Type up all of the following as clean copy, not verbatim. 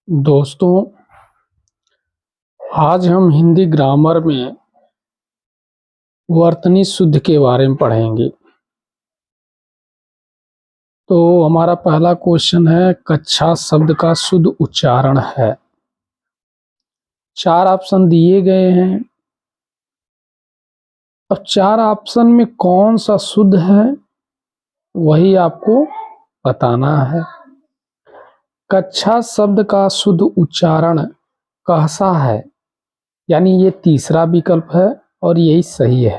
दोस्तों, आज हम हिंदी ग्रामर में वर्तनी शुद्ध के बारे में पढ़ेंगे। तो हमारा पहला क्वेश्चन है, कच्छा शब्द का शुद्ध उच्चारण है। 4 ऑप्शन दिए गए हैं। अब 4 ऑप्शन में कौन सा शुद्ध है वही आपको बताना है। कच्छा शब्द का शुद्ध उच्चारण कहसा है, यानी ये तीसरा विकल्प है और यही सही है।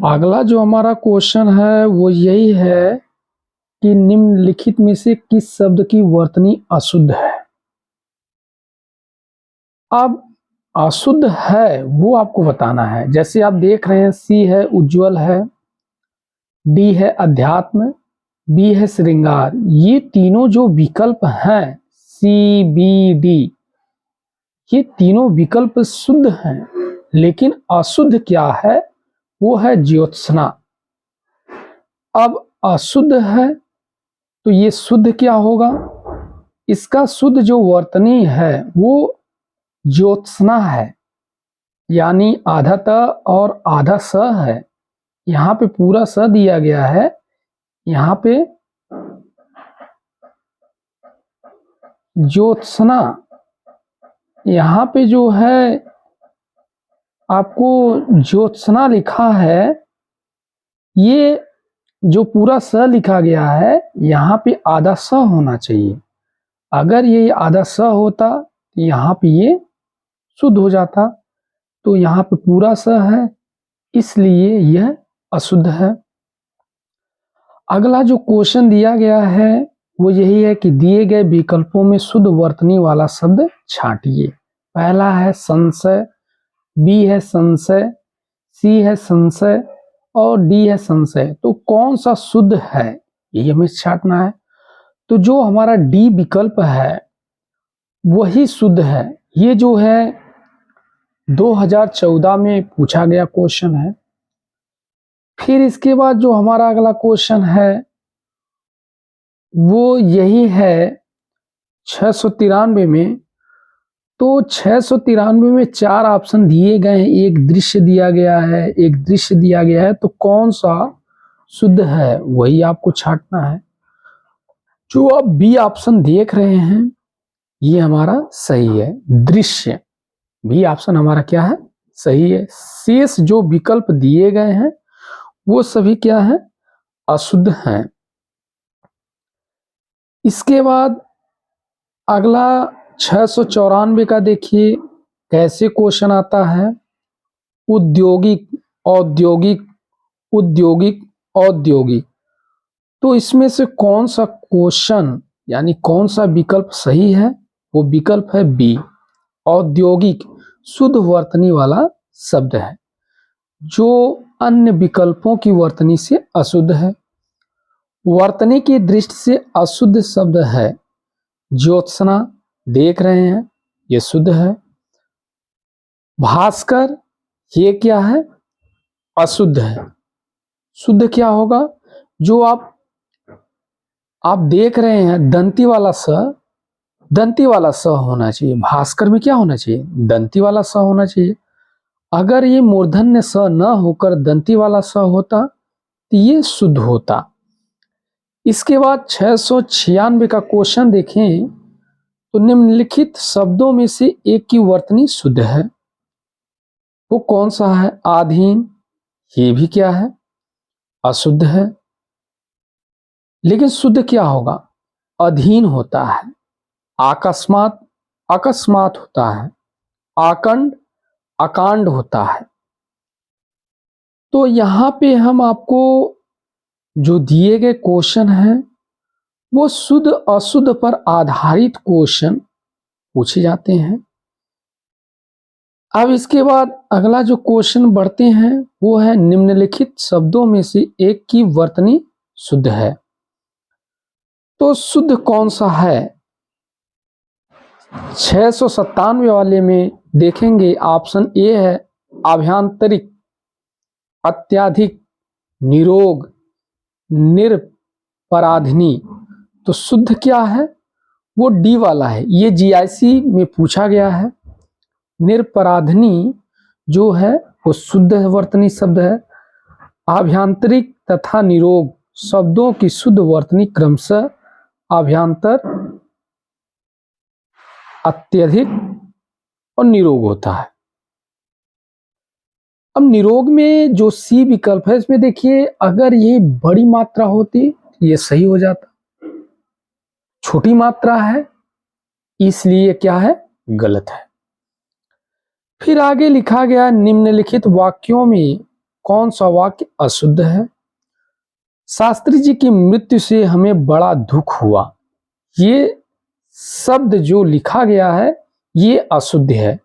अगला जो हमारा क्वेश्चन है वो यही है कि निम्नलिखित में से किस शब्द की वर्तनी अशुद्ध है। अब अशुद्ध है वो आपको बताना है। जैसे आप देख रहे हैं, सी है उज्जवल है, डी है अध्यात्म, बी है श्रृंगार। ये तीनों जो विकल्प हैं, सी बी डी, ये तीनों विकल्प शुद्ध हैं, लेकिन अशुद्ध क्या है वो है ज्योत्सना। अब अशुद्ध है तो ये शुद्ध क्या होगा? इसका शुद्ध जो वर्तनी है वो ज्योत्सना है, यानी आधा त और आधा स है। यहाँ पे पूरा स दिया गया है, यहाँ पे ज्योत्सना, यहाँ पे जो है आपको ज्योत्सना लिखा है, ये जो पूरा स लिखा गया है यहाँ पे आधा स होना चाहिए। अगर ये आधा स होता तो यहाँ पे ये शुद्ध हो जाता। तो यहाँ पे पूरा स है, इसलिए यह अशुद्ध है। अगला जो क्वेश्चन दिया गया है वो यही है कि दिए गए विकल्पों में शुद्ध वर्तनी वाला शब्द छांटिए। पहला है संशय, बी है संशय, सी है संशय और डी है संशय। तो कौन सा शुद्ध है ये हमें छांटना है। तो जो हमारा डी विकल्प है वही शुद्ध है। ये जो है 2014 में पूछा गया क्वेश्चन है। फिर इसके बाद जो हमारा अगला क्वेश्चन है वो यही है 693 में। तो 693 में 4 ऑप्शन दिए गए हैं, एक दृश्य दिया गया है, एक दृश्य दिया गया है। तो कौन सा शुद्ध है वही आपको छांटना है। जो आप बी ऑप्शन देख रहे हैं ये हमारा सही है, दृश्य। बी ऑप्शन हमारा क्या है? सही है। शेष जो विकल्प दिए गए हैं वो सभी क्या है? अशुद्ध हैं। इसके बाद अगला 694 का देखिए कैसे क्वेश्चन आता है। उद्योगिक, औद्योगिक, उद्योगिक, औद्योगिक। तो इसमें से कौन सा क्वेश्चन यानी कौन सा विकल्प सही है? वो विकल्प है बी, औद्योगिक शुद्ध वर्तनी वाला शब्द है, जो अन्य विकल्पों की वर्तनी से अशुद्ध है। वर्तनी की दृष्टि से अशुद्ध शब्द है ज्योत्सना, देख रहे हैं ये शुद्ध है। भास्कर, ये क्या है? अशुद्ध है। शुद्ध क्या होगा? जो आप देख रहे हैं दंती वाला स, दंती वाला स होना चाहिए। भास्कर में क्या होना चाहिए? दंती वाला स होना चाहिए। अगर ये मूर्धन्य स न होकर दंती वाला स होता तो ये शुद्ध होता। इसके बाद 696 का क्वेश्चन देखें तो निम्नलिखित शब्दों में से एक की वर्तनी शुद्ध है। वो कौन सा है? आधीन, ये भी क्या है? अशुद्ध है। लेकिन शुद्ध क्या होगा? अधीन होता है। अकस्मात, अकस्मात होता है। आकंड, अकांड होता है। तो यहाँ पे हम आपको जो दिए गए क्वेश्चन हैं वो शुद्ध अशुद्ध पर आधारित क्वेश्चन पूछे जाते हैं। अब इसके बाद अगला जो क्वेश्चन बढ़ते हैं वो है निम्नलिखित शब्दों में से एक की वर्तनी शुद्ध है। तो शुद्ध कौन सा है? 697 वाले में देखेंगे ऑप्शन ए है आभ्यंतरिक, अत्याधिक, निरोग, निरपराधिनी। तो शुद्ध क्या है, वो डी वाला है। ये जीआईसी में पूछा गया है। निरपराधनी जो है वो शुद्ध वर्तनी शब्द है। आभ्यंतरिक तथा निरोग शब्दों की शुद्ध वर्तनी क्रमशः आभ्यंतर, अत्यधिक और निरोग होता है। अब निरोग में जो सी विकल्प है इसमें देखिए, अगर ये बड़ी मात्रा होती ये सही हो जाता, छोटी मात्रा है इसलिए क्या है, गलत है। फिर आगे लिखा गया निम्नलिखित वाक्यों में कौन सा वाक्य अशुद्ध है। शास्त्री जी की मृत्यु से हमें बड़ा दुख हुआ, ये शब्द जो लिखा गया है ये अशुद्ध है।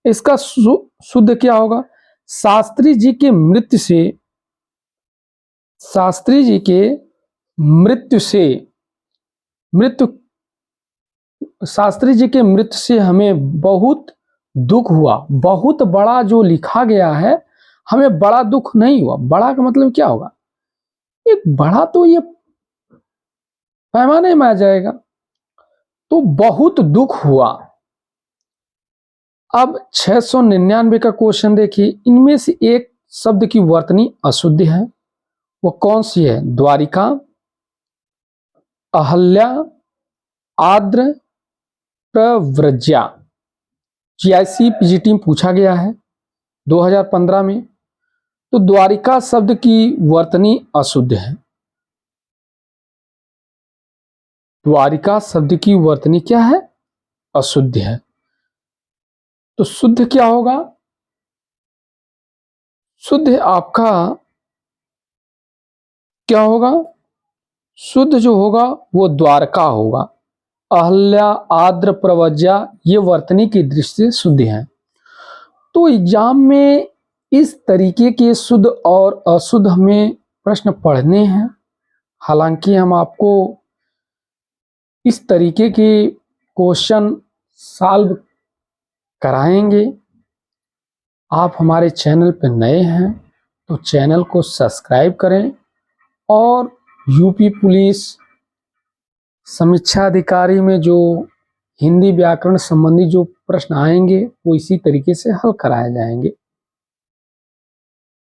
इसका शुद्ध क्या होगा, शास्त्री जी के मृत्यु से, शास्त्री जी के मृत्यु से, शास्त्री जी के मृत्यु से हमें बहुत दुख हुआ। बहुत बड़ा जो लिखा गया है, हमें बड़ा दुख नहीं हुआ। बड़ा का मतलब क्या होगा, एक बड़ा तो ये पैमाने में आ जाएगा, तो बहुत दुख हुआ। अब 699 का क्वेश्चन देखिए, इनमें से एक शब्द की वर्तनी अशुद्ध है, वो कौन सी है, द्वारिका, अहल्या, आद्र, प्रव्रज्या। जीआईसी पीजीटी में पूछा गया है 2015 में। तो द्वारिका शब्द की वर्तनी अशुद्ध है। द्वारिका शब्द की वर्तनी क्या है, अशुद्ध है। तो शुद्ध क्या होगा, शुद्ध आपका क्या होगा, शुद्ध जो होगा वो द्वारका होगा। अहल्या, आद्र, प्रवज्या ये वर्तनी की दृष्टि से शुद्ध है। तो एग्जाम में इस तरीके के शुद्ध और अशुद्ध हमें प्रश्न पढ़ने हैं। हालांकि हम आपको इस तरीके के क्वेश्चन सॉल्व कराएंगे। आप हमारे चैनल पर नए हैं तो चैनल को सब्सक्राइब करें और यूपी पुलिस समीक्षा अधिकारी में जो हिंदी व्याकरण संबंधी जो प्रश्न आएंगे वो इसी तरीके से हल कराए जाएंगे।